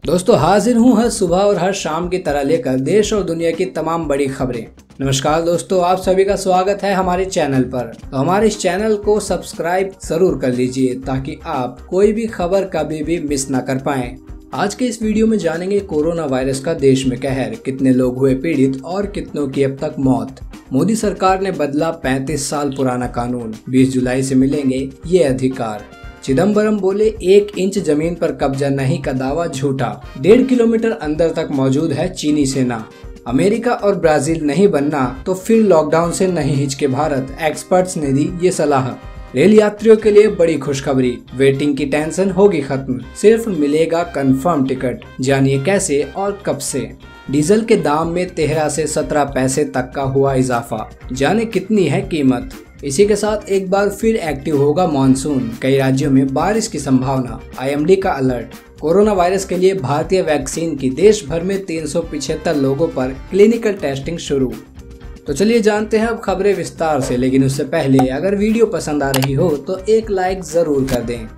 दोस्तों हाजिर हूँ हर सुबह और हर शाम की तरह लेकर देश और दुनिया की तमाम बड़ी खबरें। नमस्कार दोस्तों, आप सभी का स्वागत है हमारे चैनल पर। तो हमारे इस चैनल को सब्सक्राइब जरूर कर लीजिए ताकि आप कोई भी खबर कभी भी मिस ना कर पाएं। आज के इस वीडियो में जानेंगे कोरोना वायरस का देश में कहर, कितने लोग हुए पीड़ित और कितनों की अब तक मौत। मोदी सरकार ने बदला 35 साल पुराना कानून, 20 जुलाई से मिलेंगे ये अधिकार। चिदम्बरम बोले 1 इंच जमीन पर कब्जा नहीं का दावा झूठा। 1.5 किलोमीटर अंदर तक मौजूद है चीनी सेना। अमेरिका और ब्राजील नहीं बनना तो फिर लॉकडाउन से नहीं हिचके भारत, एक्सपर्ट्स ने दी ये सलाह। रेल यात्रियों के लिए बड़ी खुशखबरी, वेटिंग की टेंशन होगी खत्म, सिर्फ मिलेगा कंफर्म टिकट। जानिए कैसे और कब से। डीजल के दाम में 13 से 17 पैसे तक का हुआ इजाफा, जाने कितनी है कीमत। इसी के साथ एक बार फिर एक्टिव होगा मॉनसून, कई राज्यों में बारिश की संभावना, आईएमडी का अलर्ट। कोरोना वायरस के लिए भारतीय वैक्सीन की देश भर में 375 लोगों पर क्लिनिकल टेस्टिंग शुरू। तो चलिए जानते हैं अब खबरें विस्तार से, लेकिन उससे पहले अगर वीडियो पसंद आ रही हो तो एक लाइक जरूर कर दें।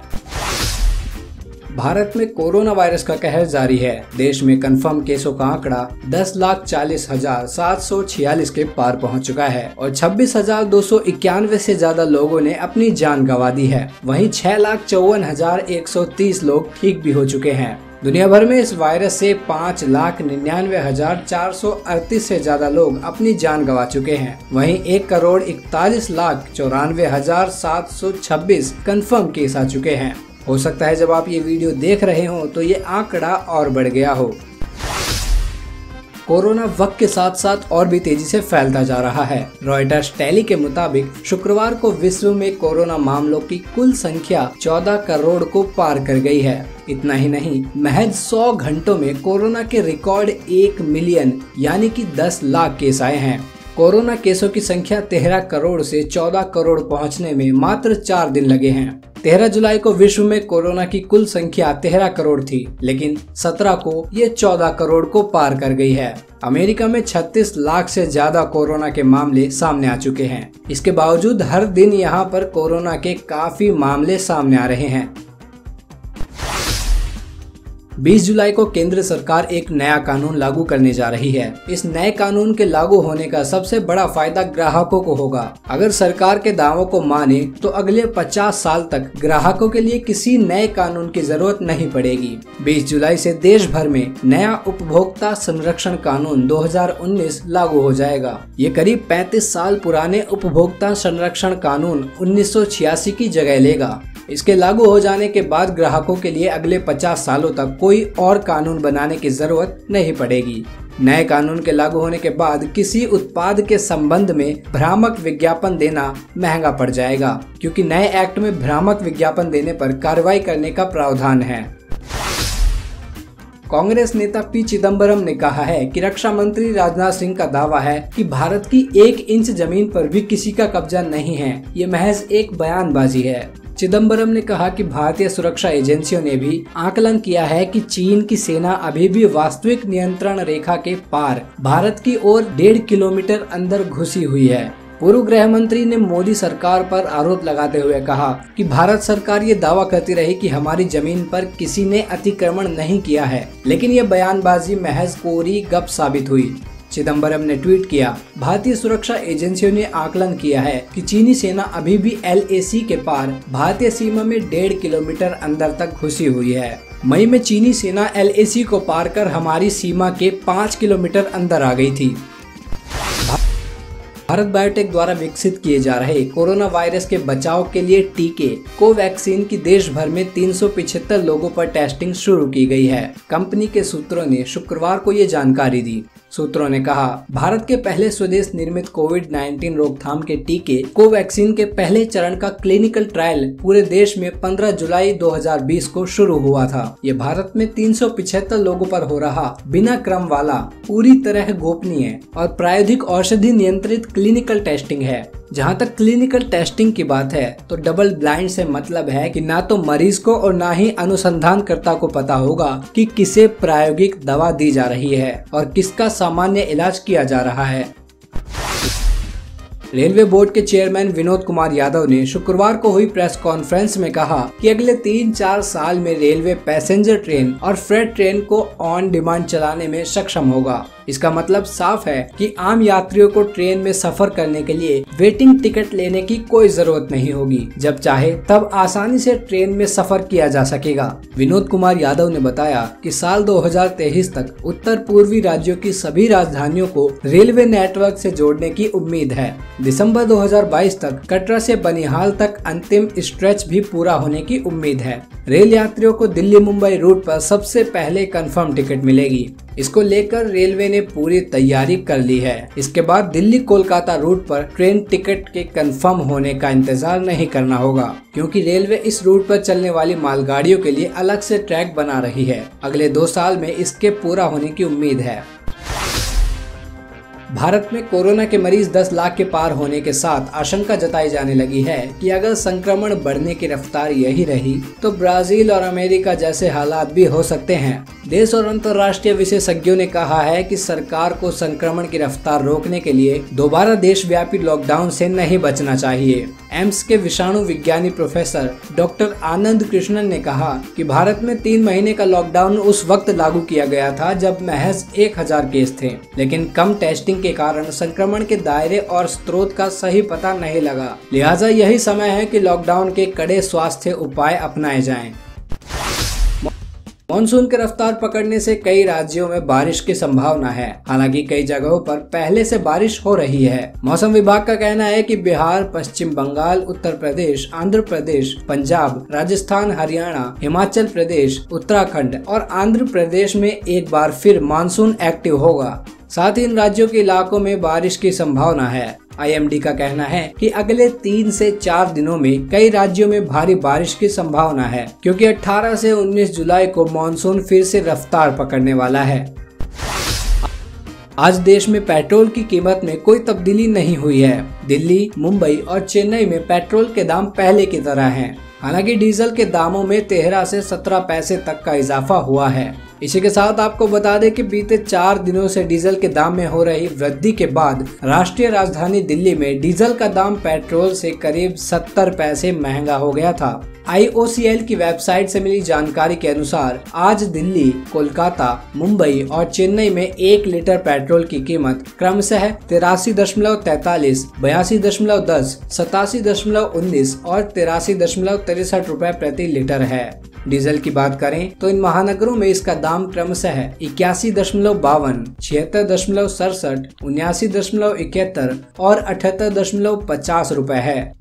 भारत में कोरोना वायरस का कहर जारी है। देश में कंफर्म केसों का आंकड़ा 10,40,746 के पार पहुंच चुका है और 26,291 से ज्यादा लोगों ने अपनी जान गंवा दी है। वहीं 6,54,130 लोग ठीक भी हो चुके हैं। दुनिया भर में इस वायरस से 5,99,438 से ज्यादा लोग अपनी जान गंवा चुके हैं। वहीं 1,41,94,726 कंफर्म केस आ चुके हैं। हो सकता है जब आप ये वीडियो देख रहे हो तो ये आंकड़ा और बढ़ गया हो। कोरोना वक्त के साथ साथ और भी तेजी से फैलता जा रहा है। रॉयटर्स टेली के मुताबिक शुक्रवार को विश्व में कोरोना मामलों की कुल संख्या 14 करोड़ को पार कर गई है। इतना ही नहीं, महज 100 घंटों में कोरोना के रिकॉर्ड 1 मिलियन यानी कि 10 लाख केस आए हैं। कोरोना केसों की संख्या 13 करोड़ से 14 करोड़ पहुंचने में मात्र 4 दिन लगे हैं। 13 जुलाई को विश्व में कोरोना की कुल संख्या 13 करोड़ थी, लेकिन 17 को ये 14 करोड़ को पार कर गई है। अमेरिका में 36 लाख से ज्यादा कोरोना के मामले सामने आ चुके हैं। इसके बावजूद हर दिन यहाँ पर कोरोना के काफी मामले सामने आ रहे हैं। 20 जुलाई को केंद्र सरकार एक नया कानून लागू करने जा रही है। इस नए कानून के लागू होने का सबसे बड़ा फायदा ग्राहकों को होगा। अगर सरकार के दावों को माने तो अगले 50 साल तक ग्राहकों के लिए किसी नए कानून की जरूरत नहीं पड़ेगी। 20 जुलाई से देश भर में नया उपभोक्ता संरक्षण कानून 2019 लागू हो जाएगा। ये करीब 35 साल पुराने उपभोक्ता संरक्षण कानून 1986 की जगह लेगा। इसके लागू हो जाने के बाद ग्राहकों के लिए अगले 50 सालों तक कोई और कानून बनाने की जरूरत नहीं पड़ेगी। नए कानून के लागू होने के बाद किसी उत्पाद के संबंध में भ्रामक विज्ञापन देना महंगा पड़ जाएगा, क्योंकि नए एक्ट में भ्रामक विज्ञापन देने पर कार्रवाई करने का प्रावधान है। कांग्रेस नेता पी चिदम्बरम ने कहा है कि रक्षा मंत्री राजनाथ सिंह का दावा है कि भारत की 1 इंच जमीन पर भी किसी का कब्जा नहीं है, ये महज एक बयानबाजी है। चिदम्बरम ने कहा कि भारतीय सुरक्षा एजेंसियों ने भी आकलन किया है कि चीन की सेना अभी भी वास्तविक नियंत्रण रेखा के पार भारत की ओर 1.5 किलोमीटर अंदर घुसी हुई है। पूर्व गृह मंत्री ने मोदी सरकार पर आरोप लगाते हुए कहा कि भारत सरकार ये दावा करती रही कि हमारी जमीन पर किसी ने अतिक्रमण नहीं किया है, लेकिन ये बयानबाजी महज कोरी गप साबित हुई। चिदम्बरम ने ट्वीट किया, भारतीय सुरक्षा एजेंसियों ने आकलन किया है कि चीनी सेना अभी भी LAC के पार भारतीय सीमा में 1.5 किलोमीटर अंदर तक घुसी हुई है। मई में चीनी सेना LAC को पार कर हमारी सीमा के 5 किलोमीटर अंदर आ गई थी। भारत बायोटेक द्वारा विकसित किए जा रहे कोरोना वायरस के बचाव के लिए टीके कोवैक्सीन की देश भर में 375 लोगों पर टेस्टिंग शुरू की गई है। कंपनी के सूत्रों ने शुक्रवार को ये जानकारी दी। सूत्रों ने कहा, भारत के पहले स्वदेश निर्मित कोविड-19 रोकथाम के टीके कोवैक्सीन के पहले चरण का क्लिनिकल ट्रायल पूरे देश में 15 जुलाई 2020 को शुरू हुआ था। ये भारत में 375 लोगों पर हो रहा बिना क्रम वाला, पूरी तरह गोपनीय और प्रायोगिक औषधि नियंत्रित क्लिनिकल टेस्टिंग है। जहां तक क्लिनिकल टेस्टिंग की बात है तो डबल ब्लाइंड से मतलब है कि ना तो मरीज को और ना ही अनुसंधानकर्ता को पता होगा कि किसे प्रायोगिक दवा दी जा रही है और किसका सामान्य इलाज किया जा रहा है। रेलवे बोर्ड के चेयरमैन विनोद कुमार यादव ने शुक्रवार को हुई प्रेस कॉन्फ्रेंस में कहा कि अगले 3-4 साल में रेलवे पैसेंजर ट्रेन और फ्रेट ट्रेन को ऑन डिमांड चलाने में सक्षम होगा। इसका मतलब साफ है कि आम यात्रियों को ट्रेन में सफर करने के लिए वेटिंग टिकट लेने की कोई जरूरत नहीं होगी। जब चाहे तब आसानी से ट्रेन में सफर किया जा सकेगा। विनोद कुमार यादव ने बताया कि साल 2023 तक उत्तर पूर्वी राज्यों की सभी राजधानियों को रेलवे नेटवर्क से जोड़ने की उम्मीद है। दिसंबर 2022 तक कटरा से बनिहाल तक अंतिम स्ट्रेच भी पूरा होने की उम्मीद है। रेल यात्रियों को दिल्ली मुंबई रूट पर सबसे पहले कंफर्म टिकट मिलेगी। इसको लेकर रेलवे ने पूरी तैयारी कर ली है। इसके बाद दिल्ली कोलकाता रूट पर ट्रेन टिकट के कंफर्म होने का इंतजार नहीं करना होगा, क्योंकि रेलवे इस रूट पर चलने वाली मालगाड़ियों के लिए अलग से ट्रैक बना रही है। अगले 2 साल में इसके पूरा होने की उम्मीद है। भारत में कोरोना के मरीज 10 लाख के पार होने के साथ आशंका जताई जाने लगी है कि अगर संक्रमण बढ़ने की रफ्तार यही रही तो ब्राजील और अमेरिका जैसे हालात भी हो सकते हैं। देश और अंतर्राष्ट्रीय विशेषज्ञों ने कहा है कि सरकार को संक्रमण की रफ्तार रोकने के लिए दोबारा देशव्यापी लॉकडाउन से नहीं बचना चाहिए। एम्स के विषाणु विज्ञानी प्रोफेसर डॉक्टर आनंद कृष्णन ने कहा कि भारत में 3 महीने का लॉकडाउन उस वक्त लागू किया गया था जब महज 1000 केस थे, लेकिन कम टेस्टिंग के कारण संक्रमण के दायरे और स्रोत का सही पता नहीं लगा। लिहाजा यही समय है कि लॉकडाउन के कड़े स्वास्थ्य उपाय अपनाए जाएं। मानसून की रफ्तार पकड़ने से कई राज्यों में बारिश की संभावना है। हालांकि कई जगहों पर पहले से बारिश हो रही है। मौसम विभाग का कहना है कि बिहार, पश्चिम बंगाल, उत्तर प्रदेश, आंध्र प्रदेश, पंजाब, राजस्थान, हरियाणा, हिमाचल प्रदेश, उत्तराखंड और आंध्र प्रदेश में एक बार फिर मानसून एक्टिव होगा। साथ ही इन राज्यों के इलाकों में बारिश की संभावना है। IMD का कहना है कि अगले 3 से 4 दिनों में कई राज्यों में भारी बारिश की संभावना है, क्योंकि 18 से 19 जुलाई को मानसून फिर से रफ्तार पकड़ने वाला है। आज देश में पेट्रोल की कीमत में कोई तब्दीली नहीं हुई है। दिल्ली, मुंबई और चेन्नई में पेट्रोल के दाम पहले की तरह हैं। हालांकि डीजल के दामों में 13 से 17 पैसे तक का इजाफा हुआ है। इसी के साथ आपको बता दें कि बीते 4 दिनों से डीजल के दाम में हो रही वृद्धि के बाद राष्ट्रीय राजधानी दिल्ली में डीजल का दाम पेट्रोल से करीब 70 पैसे महंगा हो गया था। IOCL की वेबसाइट से मिली जानकारी के अनुसार आज दिल्ली, कोलकाता, मुंबई और चेन्नई में 1 लीटर पेट्रोल की कीमत क्रमशः 83.43, 82.10, 87.19 और 83.63 रुपए प्रति लीटर है। डीजल की बात करें तो इन महानगरों में इसका दाम क्रमशः 81.52, 76.67, 79.71 और 78.50 रुपए है।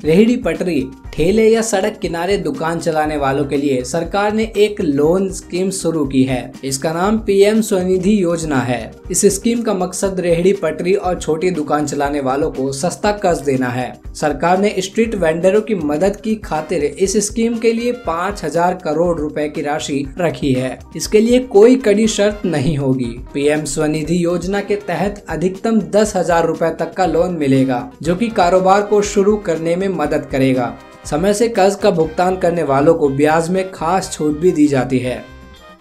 रेहड़ी पटरी, ठेले या सड़क किनारे दुकान चलाने वालों के लिए सरकार ने एक लोन स्कीम शुरू की है। इसका नाम PM स्वनिधि योजना है। इस स्कीम का मकसद रेहड़ी पटरी और छोटी दुकान चलाने वालों को सस्ता कर्ज देना है। सरकार ने स्ट्रीट वेंडरों की मदद की खातिर इस स्कीम के लिए 5000 करोड़ रुपए की राशि रखी है। इसके लिए कोई कड़ी शर्त नहीं होगी। PM स्वनिधि योजना के तहत अधिकतम 10,000 रुपए तक का लोन मिलेगा, जो कि कारोबार को शुरू करने में मदद करेगा। समय से कर्ज का भुगतान करने वालों को ब्याज में खास छूट भी दी जाती है।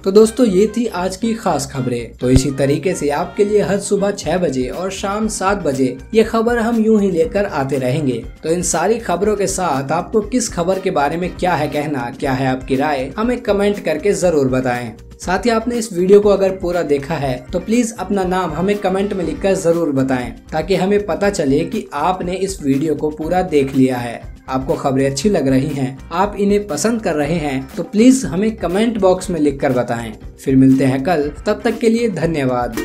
तो दोस्तों, ये थी आज की खास खबरें। तो इसी तरीके से आपके लिए हर सुबह 6 बजे और शाम 7 बजे ये खबर हम यूं ही लेकर आते रहेंगे। तो इन सारी खबरों के साथ आपको किस खबर के बारे में क्या है कहना, क्या है आपकी राय, हमें कमेंट करके जरूर बताएं। साथ ही आपने इस वीडियो को अगर पूरा देखा है तो प्लीज अपना नाम हमें कमेंट में लिखकर जरूर बताएं, ताकि हमें पता चले कि आपने इस वीडियो को पूरा देख लिया है। आपको खबरें अच्छी लग रही हैं, आप इन्हें पसंद कर रहे हैं, तो प्लीज हमें कमेंट बॉक्स में लिखकर बताएं। फिर मिलते हैं कल, तब तक के लिए धन्यवाद।